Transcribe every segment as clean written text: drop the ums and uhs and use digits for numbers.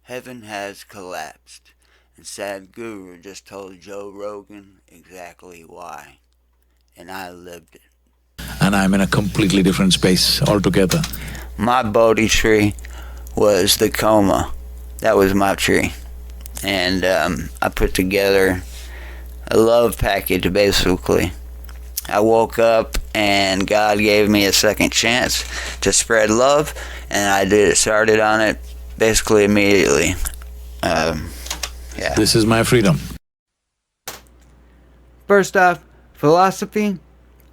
Heaven has collapsed, and Sadhguru just told Joe Rogan exactly why, and I lived it. And I'm in a completely different space altogether. My Bodhi tree was the coma. That was my tree. And I put together a love package, basically. I woke up and God gave me a second chance to spread love, and I started on it basically immediately. Yeah. This is my freedom. First off, philosophy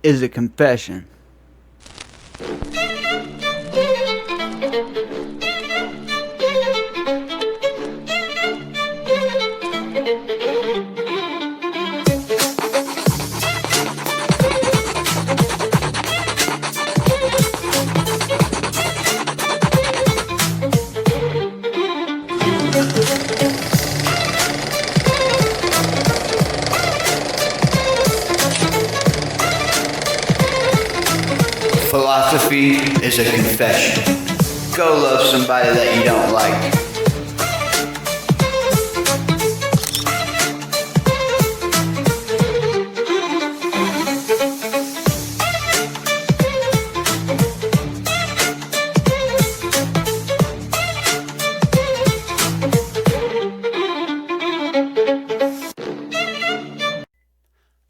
is a confession. Philosophy is a confession. Go love somebody that you don't like.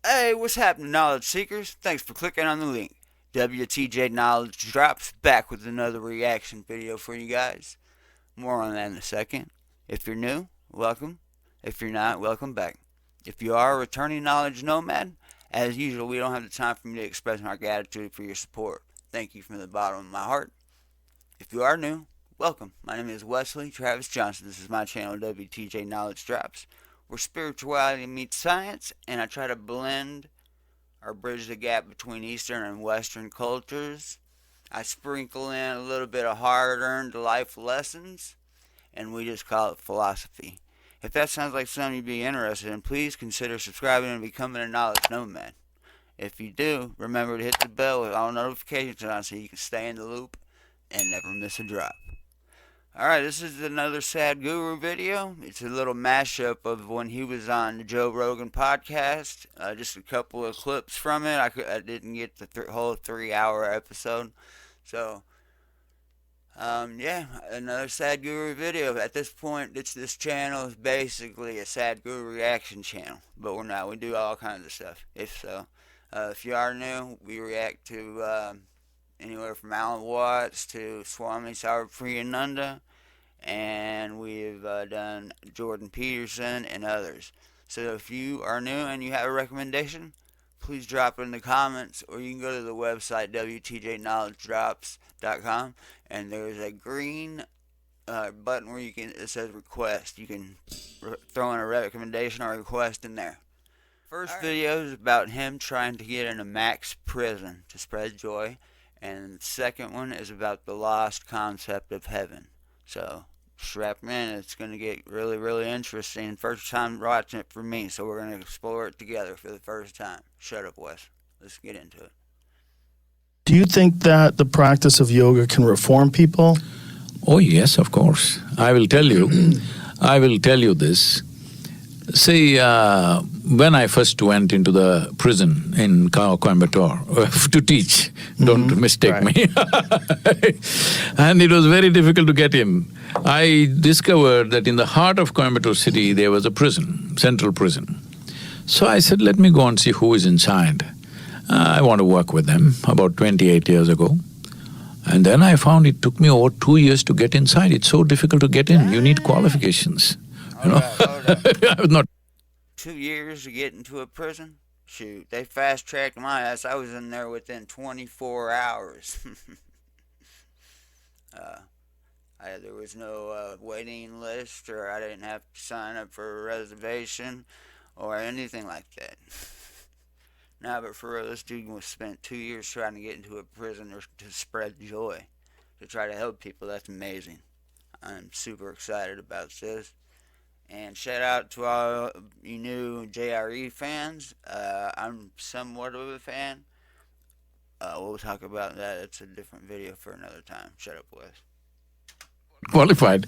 Hey, what's happening, knowledge seekers? Thanks for clicking on the link. WTJ Knowledge Drops back with another reaction video for you guys. More on that in a second. If you're new, welcome. If you're not, welcome back. If you are a returning knowledge nomad, as usual, we don't have the time for me to express our gratitude for your support. Thank you from the bottom of my heart. If you are new, welcome. My name is Wesley Travis Johnson. This is my channel, WTJ Knowledge Drops, where spirituality meets science, and I try to blend or bridge the gap between Eastern and Western cultures. I sprinkle in a little bit of hard-earned life lessons, and we just call it philosophy. If that sounds like something you'd be interested in, please consider subscribing and becoming a knowledge nomad. If you do, remember to hit the bell with all notifications on so you can stay in the loop and never miss a drop. Alright, this is another Sadhguru video. It's a little mashup of when he was on the Joe Rogan podcast. Just a couple of clips from it. I didn't get the whole 3-hour episode. So, yeah, another Sadhguru video. At this point, this channel is basically a Sadhguru reaction channel. But we're not. We do all kinds of stuff. If you are new, we react to anywhere from Alan Watts to Swami Sarvapriyananda, and we've done Jordan Peterson and others. So if you are new and you have a recommendation, please drop it in the comments, or you can go to the website WTJKnowledgeDrops.com, and there's a green button where it says request. You can throw in a recommendation or a request in there. First video is about him trying to get into Max prison to spread joy, and the second one is about the lost concept of heaven. So strap in, it's going to get really, really interesting. First time watching it for me, so we're going to explore it together for the first time. Shut up, Wes. Let's get into it. Do you think that the practice of yoga can reform people? Oh yes, of course. I will tell you this. See, when I first went into the prison in Coimbatore to teach, don't mistake me, and it was very difficult to get in. I discovered that in the heart of Coimbatore city there was a prison, central prison. So I said, let me go and see who is inside. I want to work with them, about 28 years ago. And then I found it took me over 2 years to get inside. It's so difficult to get in, you need qualifications. You know? I was not 2 years to get into a prison? Shoot, they fast-tracked my ass. I was in there within 24 hours. There was no waiting list, or I didn't have to sign up for a reservation or anything like that. Nah, but for real, this dude was spent 2 years trying to get into a prison to spread joy, to try to help people. That's amazing. I'm super excited about this. And shout out to all you new JRE fans. I'm somewhat of a fan. We'll talk about that. It's a different video for another time. Shut up, Wes. qualified.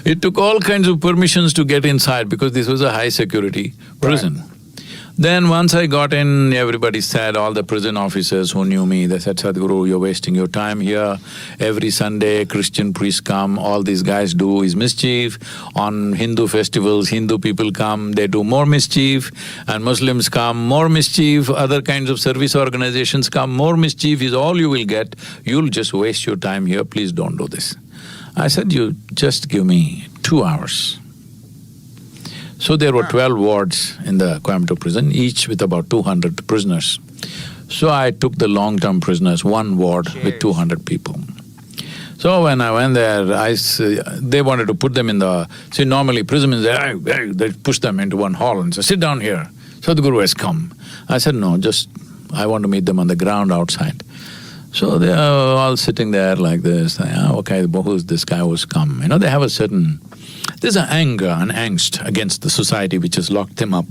It took all kinds of permissions to get inside because this was a high security prison. Right. Then once I got in, everybody said, all the prison officers who knew me, they said, Sadhguru, you're wasting your time here. Every Sunday, Christian priests come, all these guys do is mischief. On Hindu festivals, Hindu people come, they do more mischief. And Muslims come, more mischief. Other kinds of service organizations come, more mischief is all you will get. You'll just waste your time here, please don't do this. I said, you just give me 2 hours. So there were 12 wards in the Coimbatore prison, each with about 200 prisoners. So I took the long-term prisoners, one ward with 200 people. So when I went there, they wanted to put them in the… See, normally prisoners, they push them into one hall and say, sit down here, Sadhguru has come. I said, no, I want to meet them on the ground outside. So they are all sitting there like this, okay, who's this guy who's come? You know, they have a certain… There's an anger and angst against the society which has locked them up.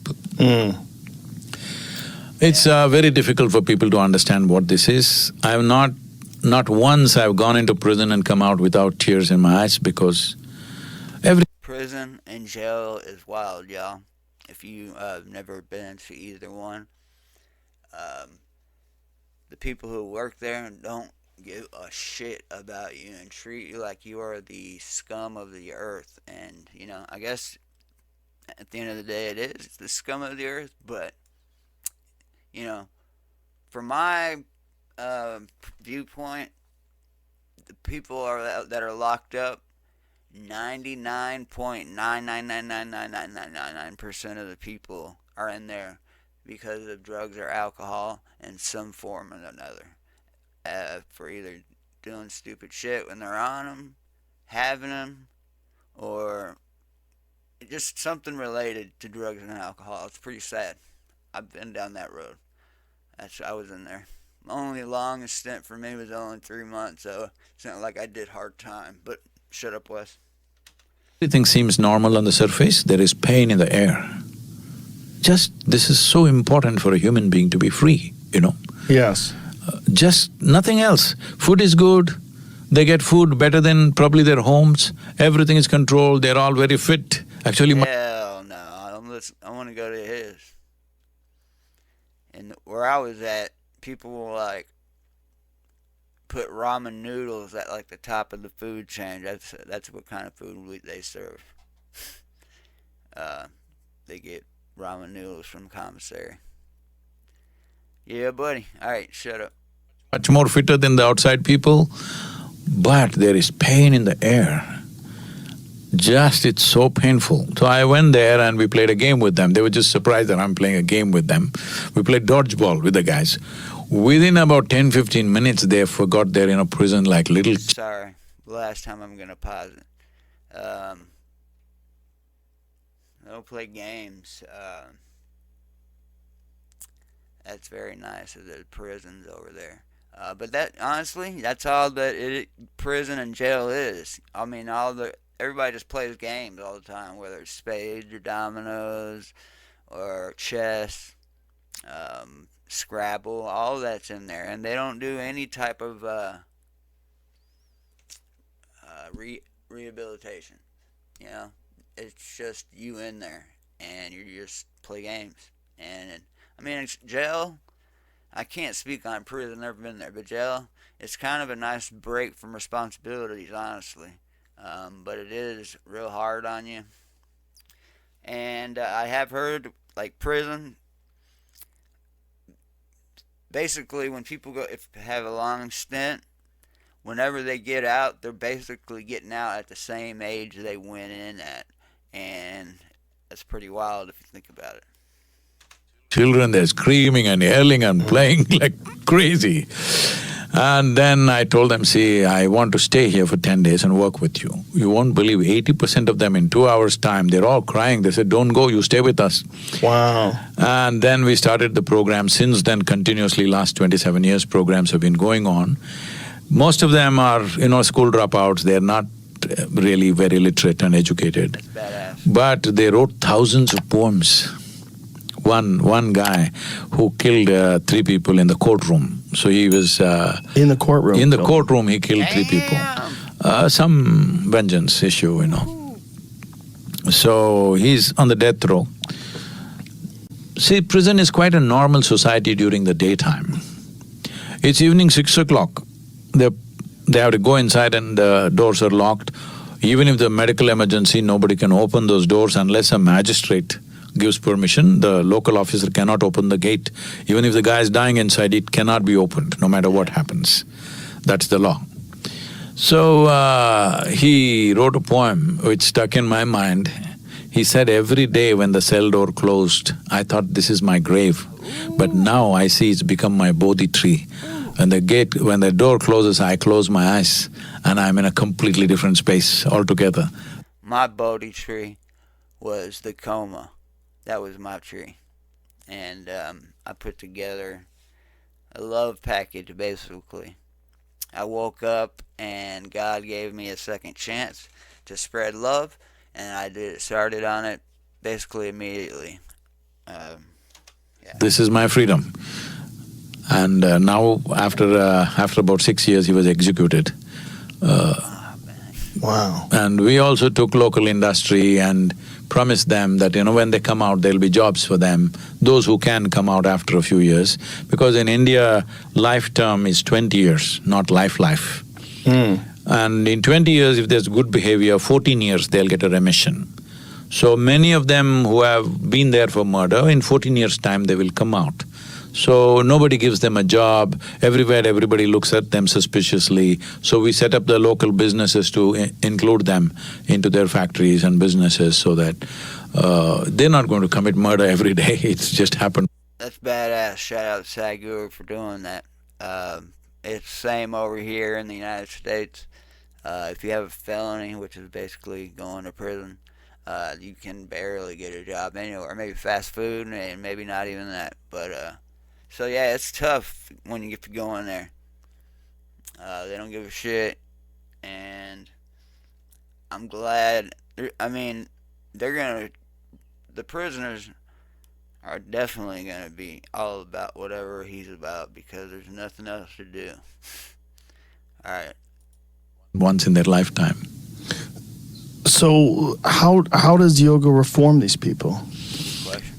It's very difficult for people to understand what this is. I have not once I've gone into prison and come out without tears in my eyes because Prison and jail is wild, y'all. If you never been to either one, the people who work there don't give a shit about you and treat you like you are the scum of the earth. And, you know, I guess at the end of the day it is. It's the scum of the earth, but, you know, from my viewpoint, the people that are locked up, 99.9999999% of the people are in there because of drugs or alcohol in some form or another. For either doing stupid shit when they're on them, having them, or just something related to drugs and alcohol. It's pretty sad. I've been down that road. I was in there. Only longest stint for me was only 3 months, so it's not like I did hard time. But shut up, Wes. everything seems normal on the surface, there is pain in the air. This is so important for a human being to be free, you know. Yes. Just nothing else. Food is good, they get food better than probably their homes, everything is controlled, they're all very fit. Actually, Hell no, I want to go to his. And where I was at, people will like put ramen noodles at like the top of the food chain. That's what kind of food they serve. They get ramen noodles from commissary. Yeah, buddy. All right, shut up. much more fitter than the outside people, but there is pain in the air. It's so painful. So I went there and we played a game with them. They were just surprised that I'm playing a game with them. We played dodgeball with the guys. Within about 10-15 minutes, they forgot they're in a prison like little… Sorry, last time I'm gonna pause it. Don't play games. That's very nice of the prisons over there. But that, honestly, that's all that prison and jail is. I mean, everybody just plays games all the time, whether it's spades or dominoes or chess, Scrabble, all that's in there. And they don't do any type of rehabilitation, you know. It's just you in there, and you just play games. And, I mean, it's jail, I can't speak on prison, never been there, but jail, it's kind of a nice break from responsibilities, honestly. But it is real hard on you. And I have heard, like, prison, basically when people have a long stint, whenever they get out, they're basically getting out at the same age they went in at. And that's pretty wild if you think about it. Children, they're screaming and yelling and playing like crazy. And then I told them, see, I want to stay here for 10 days and work with you. You won't believe 80% of them in 2 hours' time, they're all crying. They said, don't go, you stay with us. Wow. And then we started the program. Since then, continuously, last 27 years, programs have been going on. Most of them are, school dropouts. They're not really very literate and educated. Badass. But they wrote thousands of poems. One guy who killed 3 people in the courtroom. So he was… in the courtroom? In the courtroom he killed 3 people. some vengeance issue, So he's on the death row. See, prison is quite a normal society during the daytime. It's evening 6 o'clock. They have to go inside and the doors are locked. Even if the medical emergency, nobody can open those doors unless a magistrate gives permission. The local officer cannot open the gate. Even if the guy is dying inside, it cannot be opened, no matter what happens. That's the law. So, he wrote a poem which stuck in my mind. He said, every day when the cell door closed, I thought this is my grave. But now I see it's become my Bodhi tree. When the door closes, I close my eyes and I'm in a completely different space altogether. My Bodhi tree was the coma. That was my tree. And I put together a love package, basically. I woke up and God gave me a second chance to spread love, and I started on it basically immediately. Yeah. This is my freedom. And now, after about 6 years, he was executed. Wow. And we also took local industry and promised them that, when they come out, there'll be jobs for them, those who can come out after a few years. Because in India, life term is 20 years, not life. And in 20 years, if there's good behavior, 14 years they'll get a remission. So many of them who have been there for murder, in 14 years' time they will come out. So nobody gives them a job, everywhere everybody looks at them suspiciously. So we set up the local businesses to include them into their factories and businesses so that they're not going to commit murder every day, it's just happened. That's badass. Shout out to Sadhguru for doing that. It's the same over here in the United States. If you have a felony, which is basically going to prison, you can barely get a job anywhere. Maybe fast food, and maybe not even that. But so yeah, it's tough when you get to go in there. They don't give a shit, and I'm glad. The prisoners are definitely gonna be all about whatever he's about because there's nothing else to do. All right. Once in their lifetime. So how does yoga reform these people?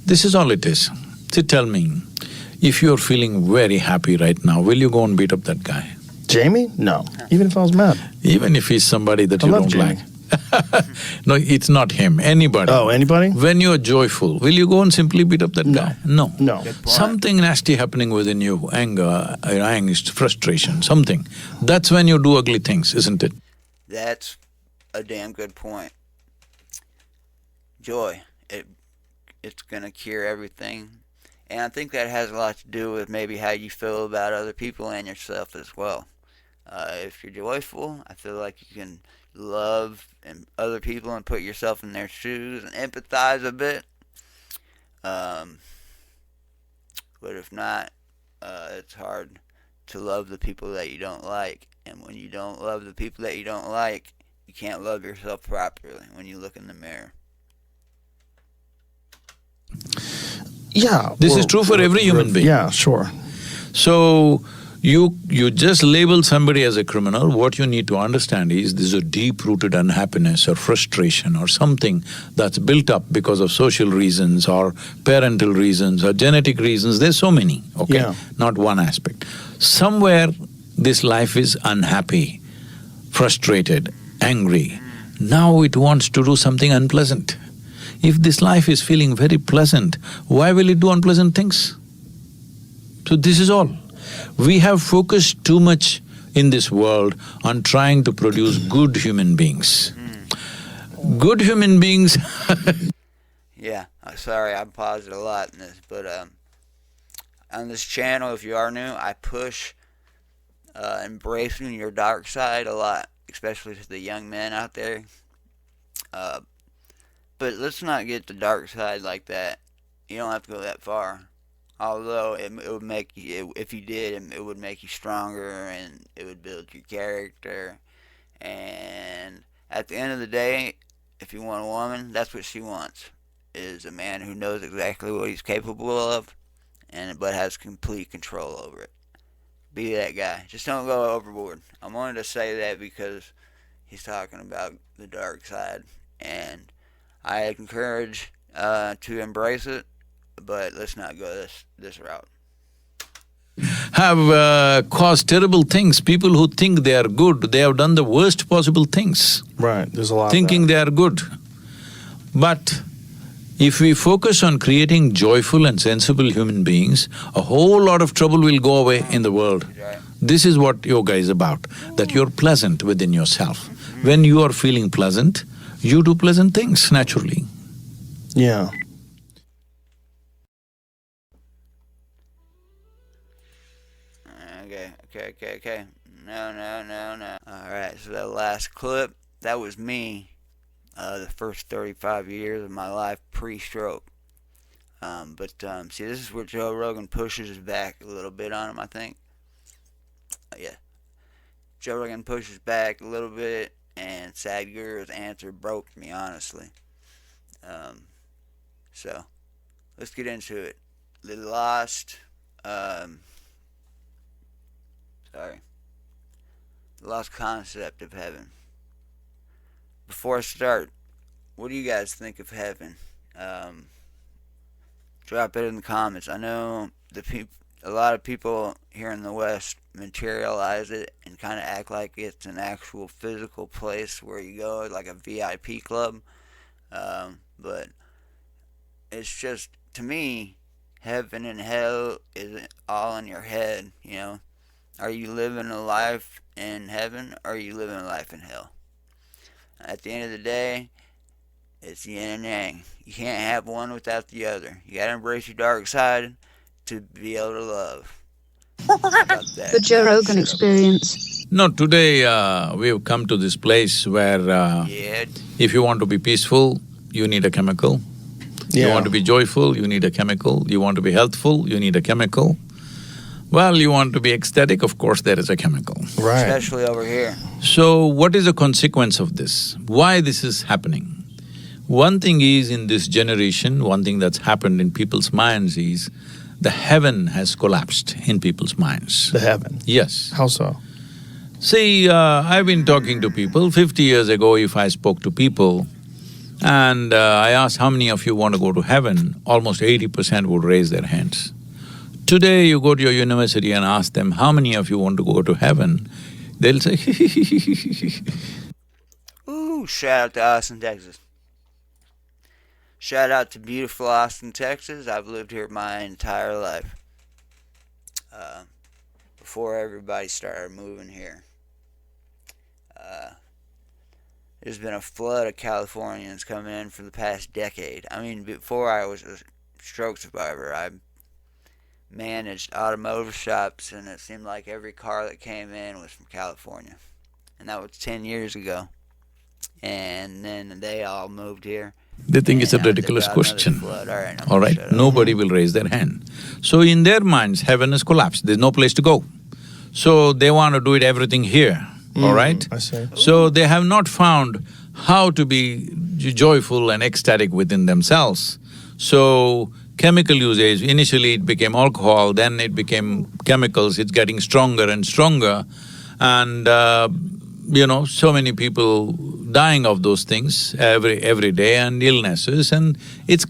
This is all it is. See, tell me, if you're feeling very happy right now, will you go and beat up that guy? Jamie? No. Even if I was mad. Even if he's somebody that I you love don't Jamie. like. No, it's not him, anybody. Oh, anybody? When you're joyful, will you go and simply beat up that guy? No. No. Something nasty happening within you, anger, angst, frustration, something. That's when you do ugly things, isn't it? That's a damn good point. Joy, it's gonna cure everything, and I think that has a lot to do with maybe how you feel about other people and yourself as well. If you're joyful, I feel like you can love other people and put yourself in their shoes and empathize a bit. But if not, it's hard to love the people that you don't like. And when you don't love the people that you don't like, you can't love yourself properly when you look in the mirror. Yeah. This is true for every human being. Yeah, sure. So, you just label somebody as a criminal, what you need to understand is this is a deep-rooted unhappiness or frustration or something that's built up because of social reasons or parental reasons or genetic reasons. There's so many, okay? Yeah. Not one aspect. Somewhere this life is unhappy, frustrated, angry. Now it wants to do something unpleasant. If this life is feeling very pleasant, why will it do unpleasant things? So this is all. We have focused too much in this world on trying to produce good human beings. Good human beings Yeah, sorry, I paused a lot in this, but on this channel, if you are new, I push embracing your dark side a lot, especially to the young men out there. But let's not get the dark side like that. You don't have to go that far. Although it would make you, if you did, it would make you stronger and it would build your character. And at the end of the day, if you want a woman, that's what she wants, is a man who knows exactly what he's capable of, but has complete control over it. Be that guy. Just don't go overboard. I wanted to say that because he's talking about the dark side, and I encourage to embrace it, but let's not go this route. Have caused terrible things. People who think they are good, they have done the worst possible things, Right, there's a lot thinking of they are good. But if we focus on creating joyful and sensible human beings, a whole lot of trouble will go away in the world. Right. This is what yoga is about, that you're pleasant within yourself. When you are feeling pleasant, you do pleasant things naturally. that. Yeah. Okay. No. Alright, so that last clip, that was me, the first 35 years of my life pre-stroke. See, this is where Joe Rogan pushes his back a little bit on him, I think. Yeah. Joe Rogan pushes back a little bit, and Sadhguru's answer broke me, honestly. So, let's get into it. The lost concept of heaven. Before I start, what do you guys think of heaven? Drop it in the comments. I know a lot of people here in the West materialize it and kind of act like it's an actual physical place where you go, like a VIP club. But it's just, to me, heaven and hell is all in your head, you know. Are you living a life in heaven, or are you living a life in hell? At the end of the day, it's yin and yang. You can't have one without the other. You gotta embrace your dark side to be able to love. How about that? The Joe Rogan experience. No, today we have come to this place where Yeah. if you want to be peaceful, you need a chemical. Yeah. You want to be joyful, you need a chemical. You want to be healthful, you need a chemical. Well, you want to be ecstatic, of course there is a chemical. Right. Especially over here. So, what is the consequence of this? Why this is happening? One thing is, in this generation, one thing that's happened in people's minds is the heaven has collapsed in people's minds. The heaven. Yes. How so? See, I've been talking to people. 50 years ago, if I spoke to people and I asked how many of you want to go to heaven, almost 80% would raise their hands. Today, you go to your university and ask them, how many of you want to go to heaven? They'll say, Ooh, shout out to Austin, Texas. Shout out to beautiful Austin, Texas. I've lived here my entire life. Before everybody started moving here. There's been a flood of Californians coming in for the past decade. I mean, before I was a stroke survivor, I managed automotive shops, and it seemed like every car that came in was from California. And that was 10 years ago. And then they all moved here. they think it's a And ridiculous about another question. flood. Alright, I'm All gonna right, shut up. nobody will raise their hand. So in their minds, heaven has collapsed, there's no place to go. So they want to do it everything here, all right? I see. So they have not found how to be joyful and ecstatic within themselves. So chemical usage, initially it became alcohol, then it became chemicals, it's getting stronger and stronger. And so many people dying of those things every day, and illnesses, and it's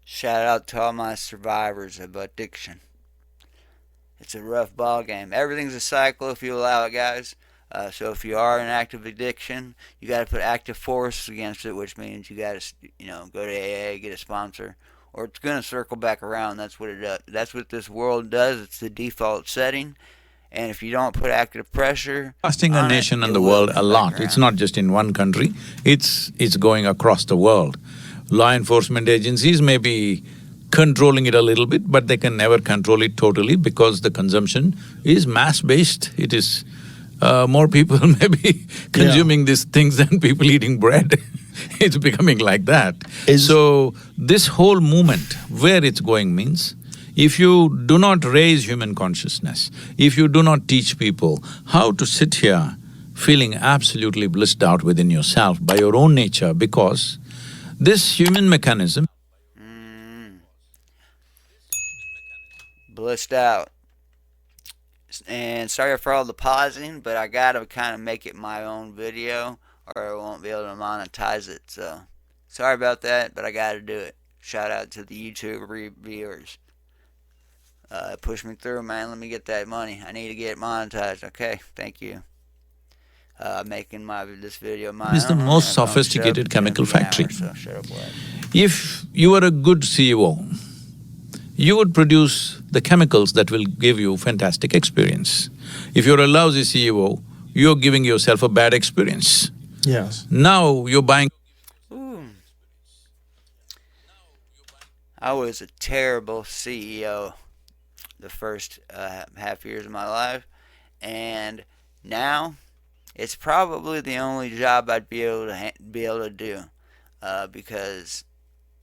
Shout out to all my survivors of addiction. It's a rough ball game. Everything's a cycle if you allow it, guys. So if you are in active addiction, you got to put active force against it, which means you got to, go to AA, get a sponsor, or it's gonna circle back around. That's what it does. That's what this world does. It's the default setting, and if you don't put active pressure, costing a on it, nation and it the will world a come lot. back It's around. not just in one country, it's going across the world. Law enforcement agencies may be controlling it a little bit, but they can never control it totally because the consumption is mass-based. It is… more people may be consuming these things than people eating bread. It's becoming like that. So, this whole movement, where it's going means, if you do not raise human consciousness, if you do not teach people how to sit here feeling absolutely blissed out within yourself by your own nature, because this human mechanism… Blissed out. And sorry for all the pausing, but I gotta kind of make it my own video or I won't be able to monetize it. So sorry about that, but I gotta do it. Shout out to the YouTube reviewers. Push me through, man. Let me get that money. I need to get it monetized. Okay, thank you. Making this video my It's the own, most and I'm gonna shut up. sophisticated It's gonna chemical be an hour, factory. so shut up, lad. If you are a good CEO, you would produce the chemicals that will give you fantastic experience. If you're a lousy CEO, you're giving yourself a bad experience. Yes. Now you're buying… Ooh. I was a terrible CEO the first half years of my life, and now it's probably the only job I'd be able to do, because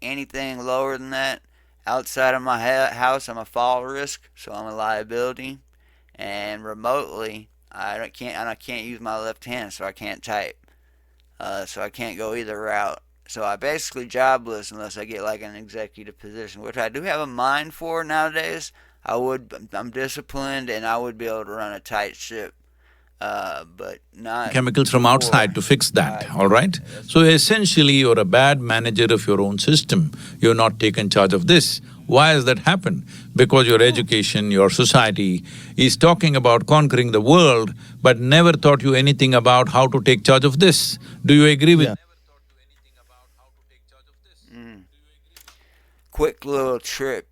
anything lower than that, outside of my house, I'm a fall risk, so I'm a liability, and remotely, I can't use my left hand, so I can't type, so I can't go either route. So I'm basically jobless unless I get like an executive position, which I do have a mind for nowadays. I'm disciplined and I would be able to run a tight ship, but not chemicals from before. outside to fix that, Right. all right? So essentially, you're a bad manager of your own system. You're not taken charge of this. Why has that happened? Because your education, your society is talking about conquering the world, but never taught you anything about how to take charge of this. Do you agree with… Yeah. Quick little trick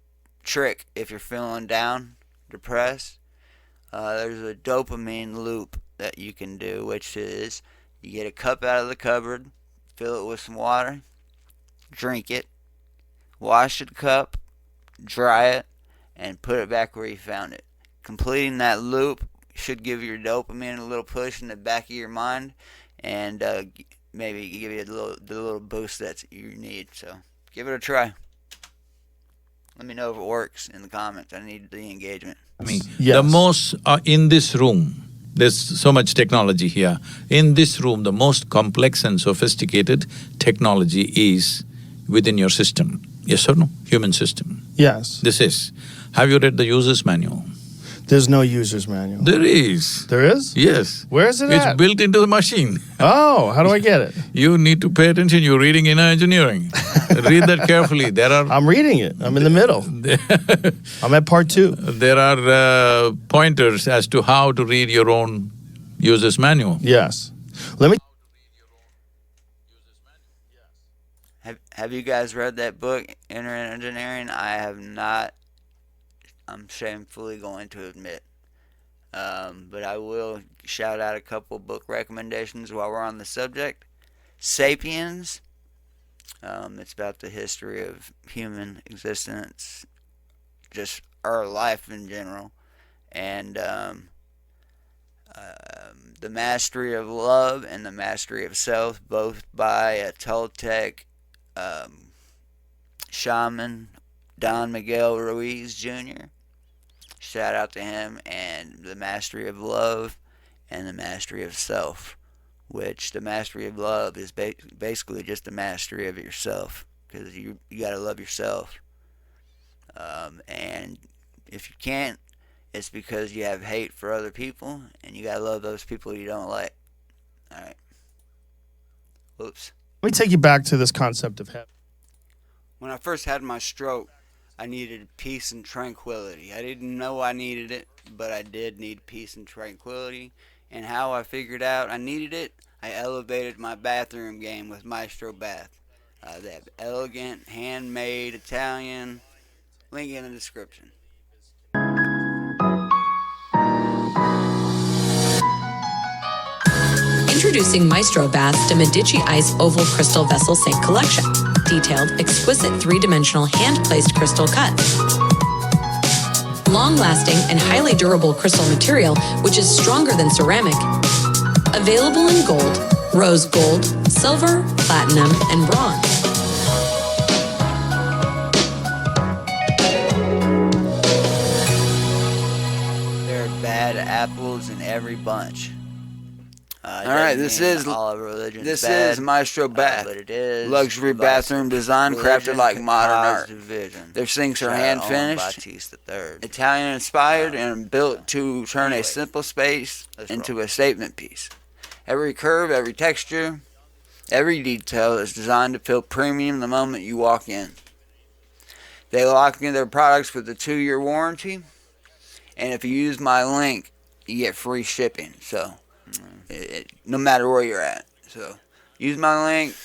if you're feeling down, depressed. There's a dopamine loop that you can do, which is you get a cup out of the cupboard, fill it with some water, drink it, wash the cup, dry it, and put it back where you found it. Completing that loop should give your dopamine a little push in the back of your mind, and maybe give you the little boost that you need. So give it a try. Let me know if it works in the comments. I need the engagement. me? Yes. The most… in this room, there's so much technology here. In this room, the most complex and sophisticated technology is within your system. Yes or no? Human system. Yes. This is… Have you read the user's manual? There's no user's manual. There is. There is? Yes. Where is it It's at? built into the machine. Oh, how do I get it? You need to pay attention, you're reading inner engineering. Read that carefully. There are… I'm reading it. I'm in the middle. I'm at part 2. there are pointers as to how to read your own user's manual. Yes. Let me… Have you guys read that book, Inner Engineering? I have not. I'm shamefully going to admit. But I will shout out a couple book recommendations while we're on the subject. Sapiens. It's about the history of human existence, just our life in general. And The Mastery of Love and The Mastery of Self, both by a Toltec shaman, Don Miguel Ruiz Jr. Shout out to him. And The Mastery of Love and The Mastery of Self, which the mastery of love is basically just the mastery of yourself, because you got to love yourself. And if you can't, it's because you have hate for other people, and you got to love those people you don't like. All right. Whoops. Let me take you back to this concept of heaven. When I first had my stroke, I needed peace and tranquility. I didn't know I needed it, but I did need peace and tranquility. And how I figured out I needed it, I elevated my bathroom game with Maestro Bath. They have elegant, handmade, Italian. Link in the description. Introducing Maestro Bath's de Medici Ice Oval Crystal Vessel Sink Collection. Detailed, exquisite three-dimensional hand-placed crystal cuts. Long-lasting and highly durable crystal material, which is stronger than ceramic. Available in gold, rose gold, silver, platinum, and bronze. There are bad apples in every bunch. All right, this is Maestro Bath, but it is luxury bathroom design crafted like modern art. Vision. Their sinks are hand finished, Italian inspired, and built to turn a simple space into a statement piece. Every curve, every texture, every detail is designed to feel premium the moment you walk in. They lock in their products with a 2-year warranty, and if you use my link, you get free shipping. So, no matter where you're at. So, use my link.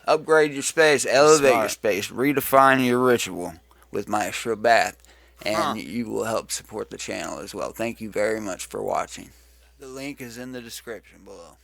Upgrade your space, elevate your space, redefine your ritual with Maestro Bath, and you will help support the channel as well. Thank you very much for watching. The link is in the description below.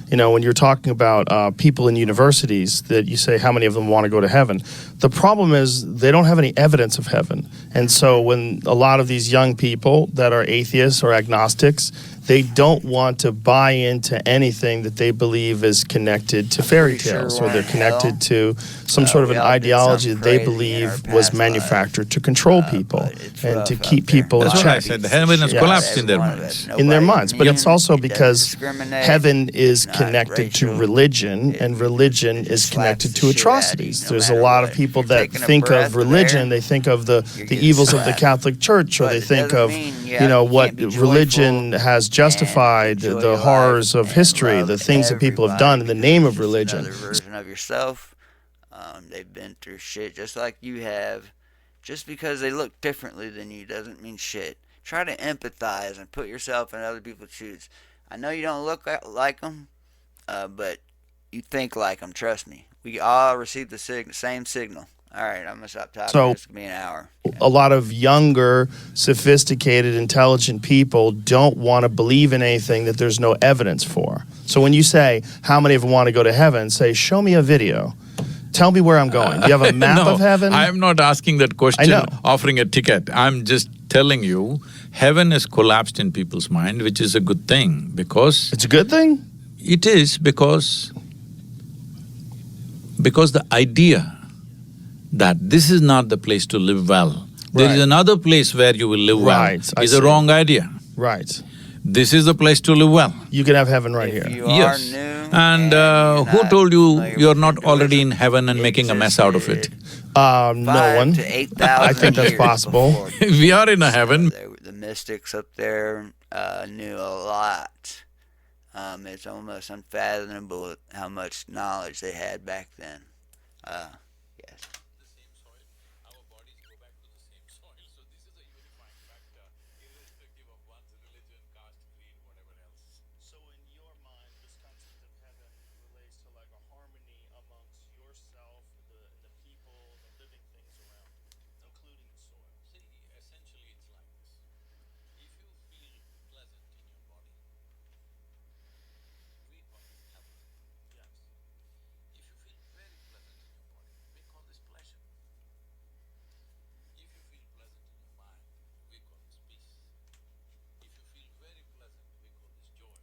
You know, when you're talking about people in universities that you say how many of them want to go to heaven, the problem is they don't have any evidence of heaven. And so when a lot of these young people that are atheists or agnostics, they don't want to buy into anything that they believe is connected to fairy tales, or they're connected to some sort of an ideology that they believe was manufactured to control people and to keep people in That's what I check. said. The heaven has collapsed in their minds. In their minds, but it's also because heaven is connected to religion, and religion is connected to atrocities. There's a lot of people that think of religion, they think of the evils of the Catholic Church, or they think of, you know, what religion has justified, the horrors of history, the things that people have done in the name of religion. Another version of yourself. They've been through shit just like you have. Just because they look differently than you doesn't mean shit. Try to empathize and put yourself in other people's shoes. I know you don't look like them, but you think like them. Trust me. We all receive the same signal. All right, I'm going to stop talking. So, it's going to be an hour. A lot of younger, sophisticated, intelligent people don't want to believe in anything that there's no evidence for. So when you say, how many of them want to go to heaven, say, show me a video. Tell me where I'm going. Do you have a map No, of heaven? I'm not asking that question, I know. offering a ticket. I'm just telling you, heaven has collapsed in people's mind, which is a good thing, because… It's a good thing? It is because the idea that this is not the place to live well, there is Right. another place where you will live well, Right, I is a see. wrong idea. Right. This is the place to live well. You can have heaven right If here. you are Yes. new And you're who not told you familiar you're with not already in Hinduism, heaven and making a mess out of it? No 5 one. to 8,000 I think that's years possible. before We are in a heaven. the mystics up there knew a lot. It's almost unfathomable how much knowledge they had back then. Yes. So in your mind, this concept of heaven relates to like a harmony amongst yourself, the people, the living things around you, including the soil. See, essentially it's like this. If you feel pleasant in your body, we call this health. Yes. If you feel very pleasant in your body, we call this pleasure. If you feel pleasant in your mind, we call this peace. If you feel very pleasant, we call this joy.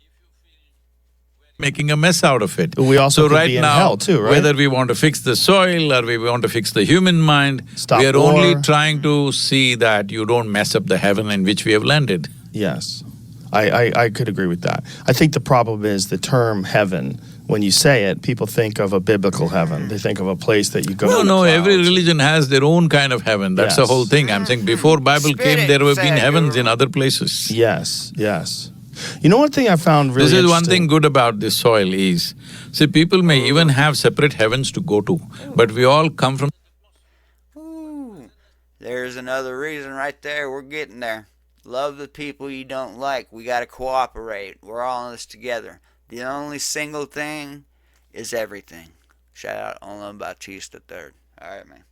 If you feel making a mess out of it. We also So could right be in now, hell too, right? whether we want to fix the soil or we want to fix the human mind, Stop we are war. only trying to see that you don't mess up the heaven in which we have landed. Yes. I could agree with that. I think the problem is the term heaven. When you say it, people think of a biblical heaven. They think of a place that you go No, in the no, every clouds. religion has their own kind of heaven. That's the Yes. whole thing. I'm saying before Bible Spit came, it, there have been heavens Sadhguru. in other places. Yes, yes. You know one thing I found really This is one interesting? thing good about this soil is, see, people may even have separate heavens to go to, but we all come from… Ooh, there's another reason right there. We're getting there. Love the people you don't like. We got to cooperate. We're all in this together. The only single thing is everything. Shout out Olam Bautista III. All right, man.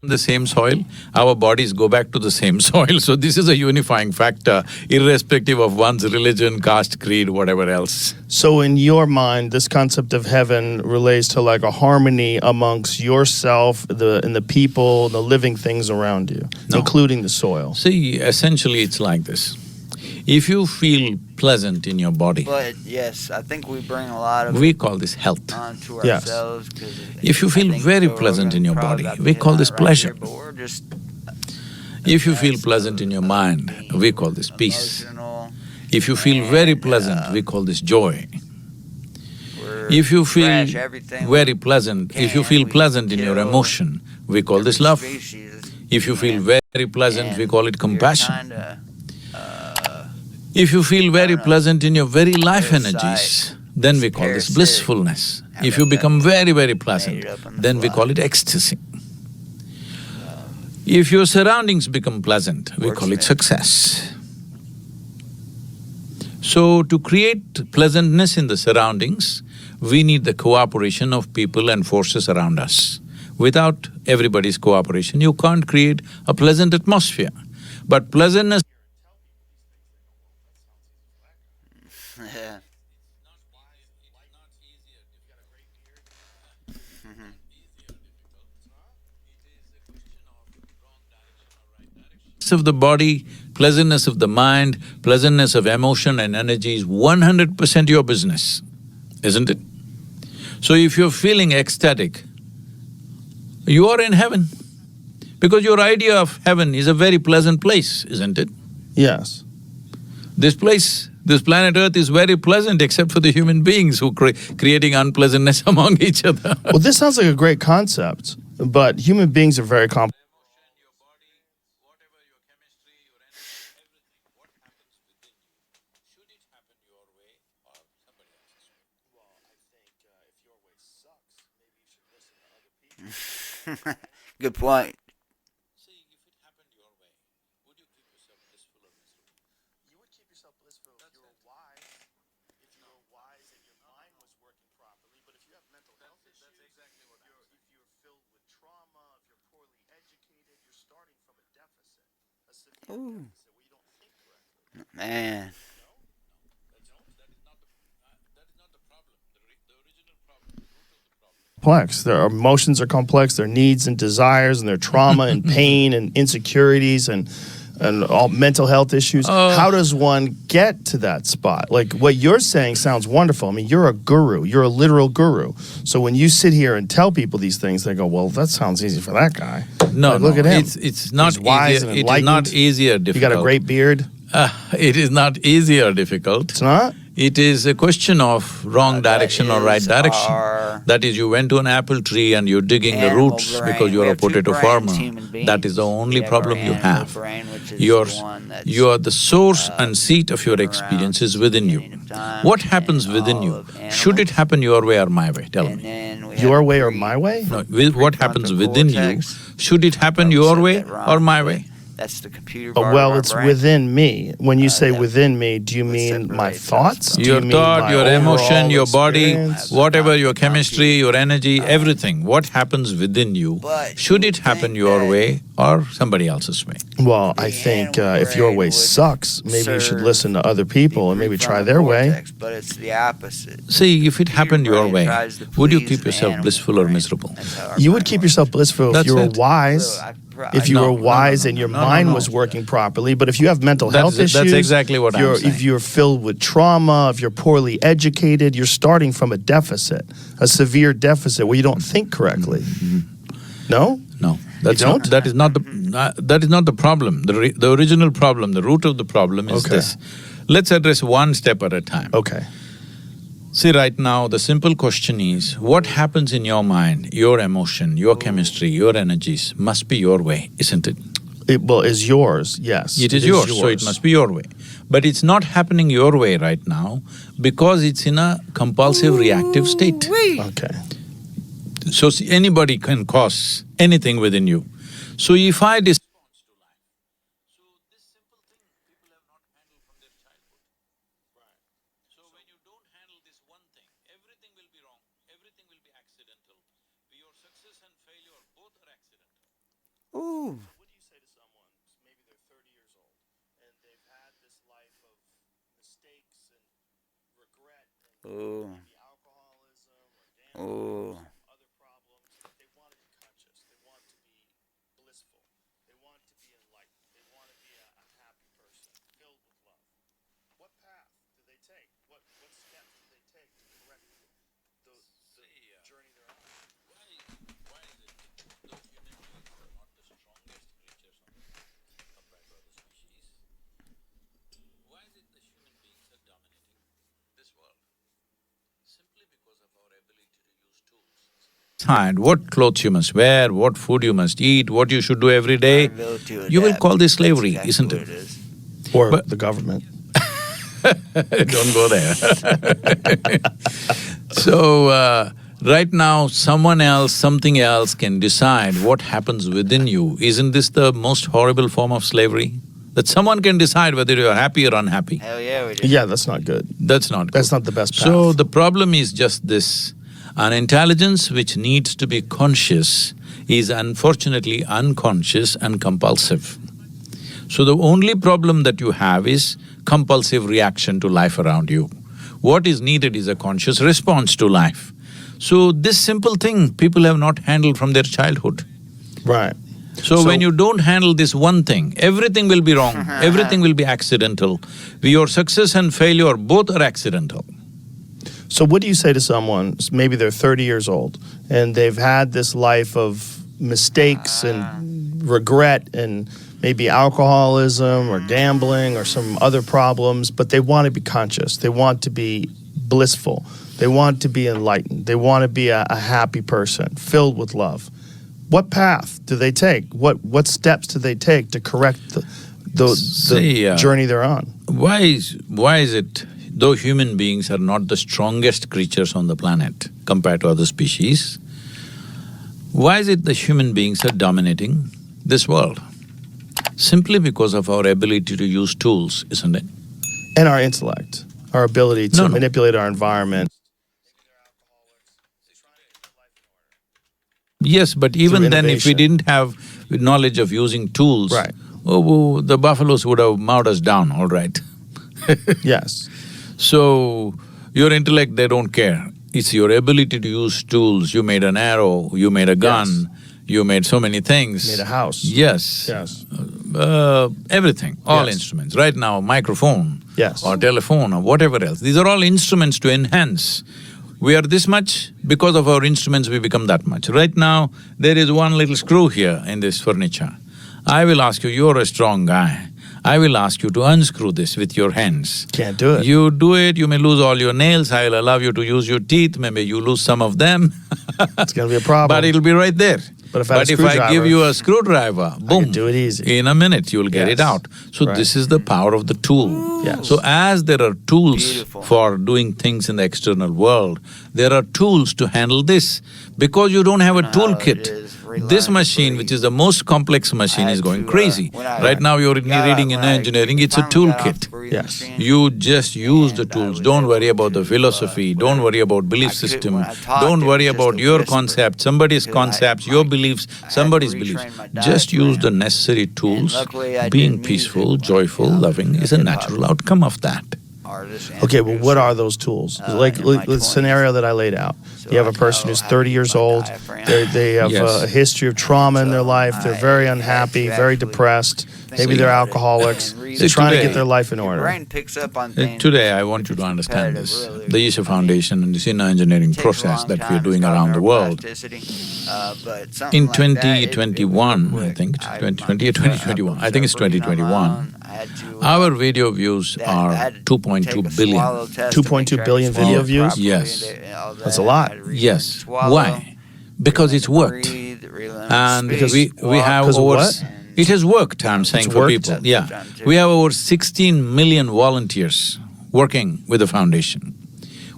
the same soil, our bodies go back to the same soil. So this is a unifying factor, irrespective of one's religion, caste, creed, whatever else. So in your mind, this concept of heaven relates to like a harmony amongst yourself, and the people, the living things around you, No. including the soil. See, essentially it's like this. If you feel pleasant in your body, But yes, I think we bring a lot of we it call this health. onto Yes. ourselves. 'Cause If you I feel think very Joe pleasant Rogan in your probably body, about to we hit call on this it right pleasure. here, but we're just If you feel that's pleasant in your mind, we call this peace. emotional. If you feel very And, pleasant, we call this joy. We're If you feel trash everything very we pleasant, if you can, feel we pleasant in your kill emotion, we call this every love. species If you feel human, very pleasant, we and call it compassion. You're kinda, If you feel very know. pleasant in your very life Parasite. energies, then we call this Parasitic. blissfulness. How If you about that? become very, very Made pleasant, it up on the then we fly. call it ecstasy. If your surroundings become pleasant, we call it Wordsmith. success. So, to create pleasantness in the surroundings, we need the cooperation of people and forces around us. Without everybody's cooperation, you can't create a pleasant atmosphere. But pleasantness Yeah. of the body, pleasantness of the mind, pleasantness of emotion and energy is 100% your business, isn't it? So if you're feeling ecstatic, you are in heaven. Because your idea of heaven is a very pleasant place, isn't it? Yes. This place, this planet Earth is very pleasant except for the human beings who creating unpleasantness among each other. Well, this sounds like a great concept, but human beings are very complex. Good point. Ooh. Man. Complex. Their emotions are complex, their needs and desires and their trauma and pain and insecurities and all mental health issues. How does one get to that spot? Like what you're saying sounds wonderful. I mean, you're a guru. You're a literal guru. So when you sit here and tell people these things, they go, "Well, that sounds easy for that guy." No, Like, look at him. It's not He's wise easier. and It is not enlightened. easy or You difficult. got a great beard. It is not easy or difficult. It's not? It is a question of wrong direction or right is direction. our That is, you went to an apple tree and you're digging the animal roots brain. because We you're a have two potato brains, farmer. human beings. That is the only We have problem our you animal have. brain, which is You're, the one that's, you are the source and seat of your been experience around is within you. beginning of time What happens and within all you? of Should it animals. happen your way or my way? Tell And me. then we Your have way or pre- my way? No, what happens within you? cortex. Should it happen Probably your said way that wrong, or my but way? That's the computer part of Well, our it's brain. within me. When you say that within me, do you would mean my separate us thoughts? from- Do Your you mean thought, my your emotion, overall your body, experience? whatever your Computer. chemistry, your energy, everything, what happens within you, But should you it would happen think your that way or somebody else's way? Well, I the think animal if your brain way would sucks, maybe you should serve listen to other people and maybe try prefrontal their way. cortex, but it's the opposite. See, if it happened your brain way, tries to would you please keep the yourself animal blissful or brain. miserable? That's how our You would brain keep works. yourself blissful if That's you were it. wise. So If you No, were no, no, wise no, and your no, no, mind no. was working properly, but if you have mental That's health it. issues, That's exactly what if you're, I'm saying. if you're filled with trauma, if you're poorly educated, you're starting from a deficit, a severe deficit where you don't think correctly. No? No, that's don't? not, that is not the problem. The original problem, the root of the problem is Okay. this. Let's address one step at a time. Okay. See, right now, the simple question is, what happens in your mind, your emotion, your chemistry, your energies must be your way, isn't it? Well, is yours, yes. It is yours, so it must be your way. But it's not happening your way right now because it's in a compulsive reactive state. Okay. So see, anybody can cause anything within you. So if I Ooh. Ooh. Ooh. What path do they take? What steps do they take to correct the journey they're on? Why is it though human beings are not the strongest creatures compared to other species? Why is it the human beings are dominating this world? Simply because of our ability to use tools. Decide what clothes you must wear, what food you must eat, what you should do every day. You will call this slavery, isn't it? Or But- the government. Don't go there. So, right now, someone else, something else can decide what happens within you. Isn't this the most horrible form of slavery? That someone can decide whether you're happy or unhappy. Hell yeah, we do. Yeah, that's not good. That's not good. That's not the best path. So, the problem is just this. An intelligence which needs to be conscious is unfortunately unconscious and compulsive. So the only problem that you have is compulsive reaction to life around you. What is needed is a conscious response to life. So this simple thing people have not handled from their childhood. Right. So when you don't handle this one thing, everything will be wrong, everything will be accidental. Your success and failure both are accidental. So what do you say to someone, maybe they're 30 years old, and they've had this life of mistakes and regret and maybe alcoholism or gambling or some other problems, but they want to be conscious, they want to be blissful, they want to be enlightened, they want to be a happy person, filled with love. What path do they take? What steps do they take to correct the journey they're on? Why is it, though human beings are not the strongest creatures on the planet compared to other species, why is it the human beings are dominating this world? Simply because of our ability to use tools, isn't it? And our intellect, our ability to manipulate our environment. Yes, but even Through then if we innovation. didn't have knowledge of using tools, Right. the buffaloes would have mowed us down, all right. Yes. So, your intellect, they don't care. It's your ability to use tools. You made an arrow, you made a gun, you made so many things. Made a house. Yes. Yes. Everything, all Yes. instruments. Right now, microphone Yes. or telephone or whatever else, these are all instruments to enhance. We are this much, because of our instruments we become that much. Right now, there is one little screw here in this furniture. I will ask you, you're a strong guy, I will ask you to unscrew this with your hands. Can't do it. You do it, you may lose all your nails, I will allow you to use your teeth, maybe you lose some of them It's gonna be a problem. but it'll be right there. But if I had a But if I give screwdriver, you a screwdriver, boom, do it easy. in a minute you'll get it Yes. out. So Right. this is the power of the tool. Yes. So as there are tools Beautiful. for doing things in the external world, there are tools to handle this. Because you don't have a know how it toolkit, is this machine, which is the most complex machine, is going crazy. Right now you're reading in engineering, it's a toolkit. Yes. You just use the tools, don't worry about the philosophy, don't worry about belief system, don't worry about your concept, somebody's concepts, your beliefs, somebody's beliefs. Just use the necessary tools. Being peaceful, joyful, loving is a natural outcome of that. Okay, well, what are those tools? Like the scenario that I laid out. You have a person who's 30 years old, they have Yes. a history of trauma in their life, they're very unhappy, very depressed, maybe they're alcoholics, they're trying to get their life in order. Brain picks up on things. Today I want you to understand this. The Isha Foundation and this inner engineering process that we are doing around the world. In 2021, I think, 2020 or 2021, I think it's 2021, our video views are 2.2 billion. 2.2 billion video views? Yes. That's a lot. Yes. Why? Because it's worked. And we have Because of over… what? It has worked, I'm saying, It's for worked? people, yeah. We have over 16 million volunteers working with the foundation.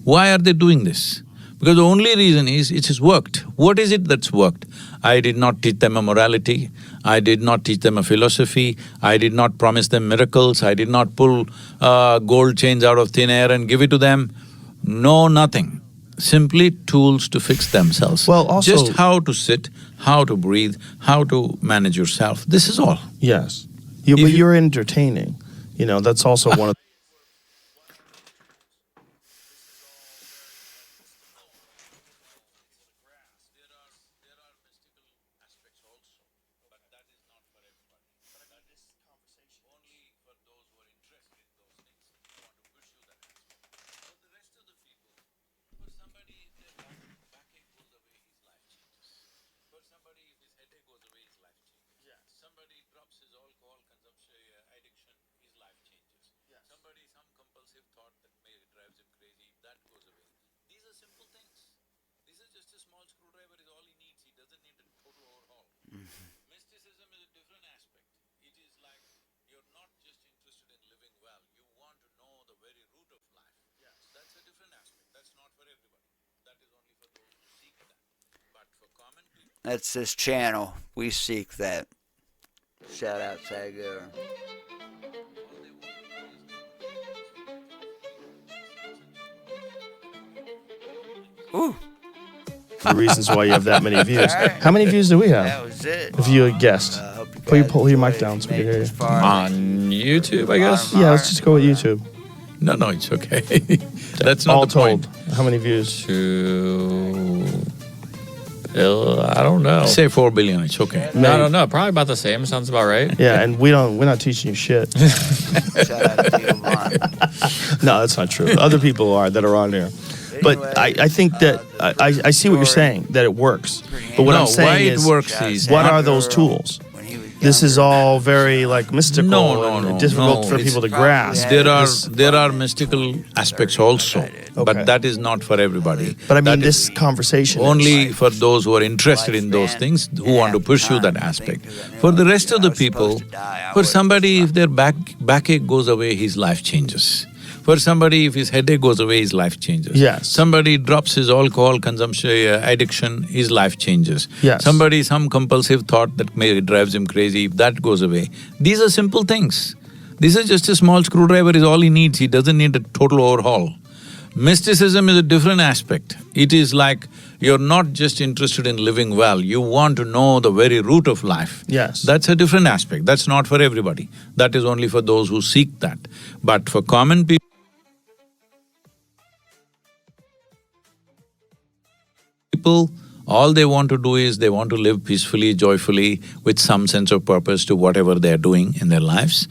Why are they doing this? Because the only reason is it has worked. What is it that's worked? I did not teach them a morality, I did not teach them a philosophy, I did not promise them miracles, I did not pull gold chains out of thin air and give it to them. No, nothing. Simply tools to fix themselves. Well, also… Just how to sit, how to breathe, how to manage yourself, this is all. Yes. But you're entertaining, you know, that's also one of… somebody drops his alcohol consumption addiction, his life changes. Somebody, some compulsive thought that may drives him crazy, that goes away. These are simple things. This is just a small screwdriver is all he needs, he doesn't need a total overhaul. Mysticism is a different aspect. It is like you're not just interested in living well, you want to know the very root of life. That's a different aspect, that's not for everybody. That is only for those who seek that. But for common people… That's this channel. We seek that. Shout out Sadhguru. Ooh. The reasons why you have that many views. All right. How many views do we have? That was it. If you had guessed. Hope you Pull your- guys pull your mic enjoyed. down If so we you can made hear this you. far, On YouTube, I guess? Yeah, let's just go with YouTube. No, it's okay. That's not All the told, point. how many views? I don't know. Say 4 billion, it's okay. I don't know. Probably about the same. Sounds about right. Yeah, and we're not teaching you shit. Shout out to you, Vaughn. No, that's not true. Other people are that are on here. But I think that I see what you're saying, that it works. But what No, I'm saying why is, it works is… what are those tools? When he was This is younger, all very like mystical and No, difficult no, for it's people to probably grasp. had- There are mystical aspects also, Okay. but that is not for everybody. But I mean, That is this conversation only for those who are interested in those things, who want to pursue that aspect. For the rest of the people, for somebody, if their backache goes away, his life changes. For somebody, if his headache goes away, his life changes. Yes. Somebody drops his alcohol consumption addiction, his life changes. Yes. Somebody, some compulsive thought that may drives him crazy, if that goes away. These are simple things. This is just a small screwdriver is all he needs, he doesn't need a total overhaul. Mysticism is a different aspect. It is like you're not just interested in living well, you want to know the very root of life. Yes. That's a different aspect, that's not for everybody. That is only for those who seek that. But for common people, all they want to do is they want to live peacefully, joyfully, with some sense of purpose to whatever they're doing in their lives.